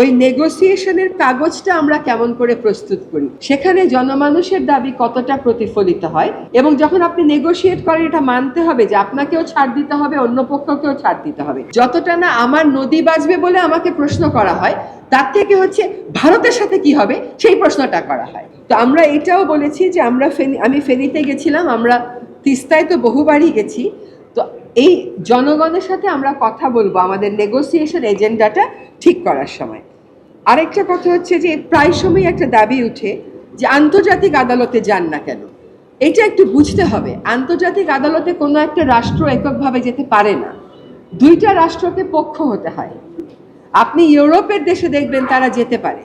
ওই নেগোসিয়েশনের কাগজটা আমরা কেমন করে প্রস্তুত করি, সেখানে জনমানুষের দাবি কতটা প্রতিফলিত হয়। এবং যখন আপনি নেগোশিয়েট করেন, এটা মানতে হবে যে আপনাকেও ছাড় দিতে হবে, অন্য পক্ষকেও ছাড় দিতে হবে। যতটা না আমার নদী বাঁচবে বলে আমাকে প্রশ্ন করা হয়, তার থেকে হচ্ছে ভারতের সাথে কি হবে সেই প্রশ্নটা করা হয়। তো আমরা এটাও বলেছি যে আমি ফেনীতে গেছিলাম, আমরা তিস্তায় তো বহুবারই গেছি। তো এই জনগণের সাথে আমরা কথা বলবো আমাদের নেগোসিয়েশন এজেন্ডাটা ঠিক করার সময়। আরেকটা কথা হচ্ছে যে প্রায় সময় একটা দাবি উঠে যে আন্তর্জাতিক আদালতে যান না কেন। এটা একটু বুঝতে হবে, আন্তর্জাতিক আদালতে কোনো একটা রাষ্ট্র এককভাবে যেতে পারে না, দুইটা রাষ্ট্রকে পক্ষ হতে হয়। আপনি ইউরোপের দেশে দেখবেন তারা যেতে পারে,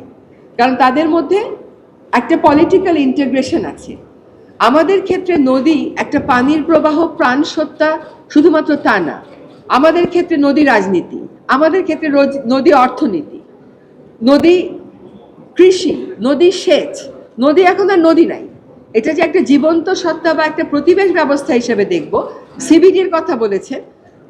কারণ তাদের মধ্যে একটা পলিটিক্যাল ইন্টিগ্রেশন আছে। আমাদের ক্ষেত্রে নদী একটা পানির প্রবাহ, প্রাণ সত্তা, শুধুমাত্র তা না। আমাদের ক্ষেত্রে নদী রাজনীতি, আমাদের ক্ষেত্রে নদী অর্থনীতি, নদী কৃষি, নদী সেচ। নদী এখন আর নদী নাই, এটা যে একটা জীবন্ত সত্তা বা একটা প্রতিবেশ ব্যবস্থা হিসেবে দেখব। সিবিডির কথা বলেছেন,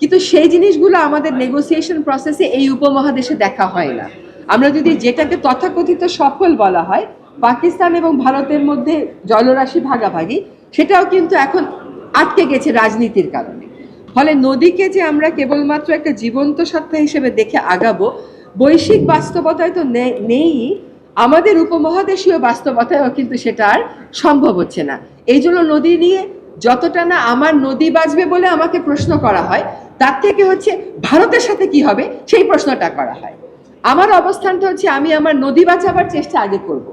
কিন্তু সেই জিনিসগুলো আমাদের নেগোসিয়েশন প্রসেসে এই উপমহাদেশে দেখা হয় না। আমরা যদি যেটাকে তথাকথিত সফল বলা হয়, পাকিস্তান এবং ভারতের মধ্যে জলরাশি ভাগাভাগি, সেটাও কিন্তু এখন আটকে গেছে রাজনীতির কারণে। ফলে নদীকে যে আমরা কেবলমাত্র একটা জীবন্ত সত্তা হিসেবে দেখে আগাবো, বৈশ্বিক বাস্তবতায় তো নেই, আমাদের উপমহাদেশীয় বাস্তবতায়ও কিন্তু সেটা আর সম্ভব হচ্ছে না। এই জন্য নদী নিয়ে যতটা না আমার নদী বাঁচবে বলে আমাকে প্রশ্ন করা হয়, তার থেকে হচ্ছে ভারতের সাথে কি হবে সেই প্রশ্নটা করা হয়। আমার অবস্থানটা হচ্ছে আমি আমার নদী বাঁচাবার চেষ্টা আগে করব।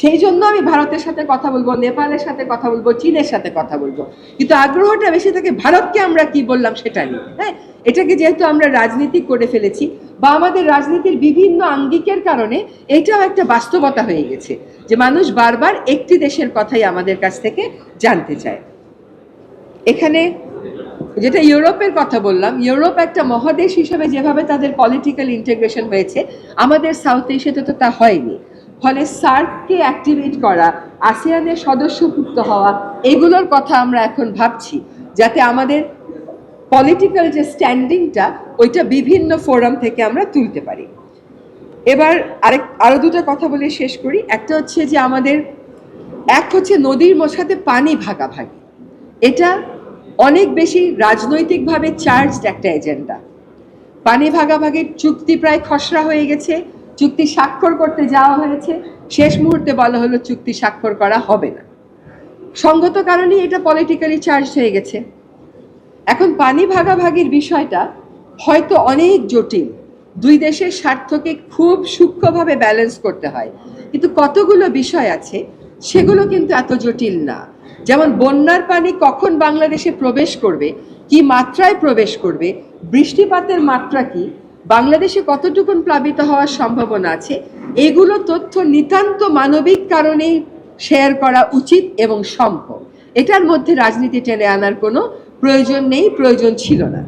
সেই জন্য আমি ভারতের সাথে কথা বলবো, নেপালের সাথে কথা বলবো, চীনের সাথে কথা বলবো, কিন্তু আগ্রহটা বেশি থাকে ভারতকে আমরা কি বললাম সেটা নিয়ে। হ্যাঁ, এটাকে যেহেতু আমরা রাজনীতি করে ফেলেছি বা আমাদের রাজনীতির বিভিন্ন আঙ্গিকের কারণে এটাও একটা বাস্তবতা হয়ে গেছে যে মানুষ বারবার একটি দেশের কথাই আমাদের কাছ থেকে জানতে চায়। এখানে যেটা ইউরোপের কথা বললাম, ইউরোপ একটা মহাদেশ হিসেবে যেভাবে তাদের পলিটিক্যাল ইন্টিগ্রেশন হয়েছে, আমাদের সাউথ এশিয়াতে তো তা হয়নি। ফলে সার্ককে অ্যাক্টিভেট করা, আসিয়ানের সদস্যভুক্ত হওয়া, এগুলোর কথা আমরা এখন ভাবছি, যাতে আমাদের পলিটিক্যাল যে স্ট্যান্ডিংটা ওইটা বিভিন্ন ফোরাম থেকে আমরা তুলতে পারি। এবার আরো দুটো কথা বলে শেষ করি। একটা হচ্ছে যে আমাদের হচ্ছে নদীর সাথে পানি ভাগাভাগি, এটা অনেক বেশি রাজনৈতিকভাবে চার্জড একটা এজেন্ডা। পানি ভাগাভাগির চুক্তি প্রায় খসড়া হয়ে গেছে, চুক্তি স্বাক্ষর করতে যাওয়া হয়েছে, শেষ মুহূর্তে বলা হলো চুক্তি স্বাক্ষর করা হবে না। সঙ্গত কারণেই এটা পলিটিক্যালি চার্জ হয়ে গেছে। এখন পানি ভাগাভাগির বিষয়টা হয়তো অনেক জটিল, দুই দেশের স্বার্থকে খুব সূক্ষ্মভাবে ব্যালেন্স করতে হয়, কিন্তু কতগুলো বিষয় আছে সেগুলো কিন্তু এত জটিল না। যেমন বন্যার পানি কখন বাংলাদেশে প্রবেশ করবে, কি মাত্রায় প্রবেশ করবে, বৃষ্টিপাতের মাত্রা কি, বাংলাদেশে কতটুকুন প্লাবিত হওয়ার সম্ভাবনা আছে, এগুলো তথ্য নিতান্ত মানবিক কারণেই শেয়ার করা উচিত এবং সম্ভব। এটার মধ্যে রাজনীতি টেনে আনার কোনো প্রয়োজন নেই, প্রয়োজন ছিল না।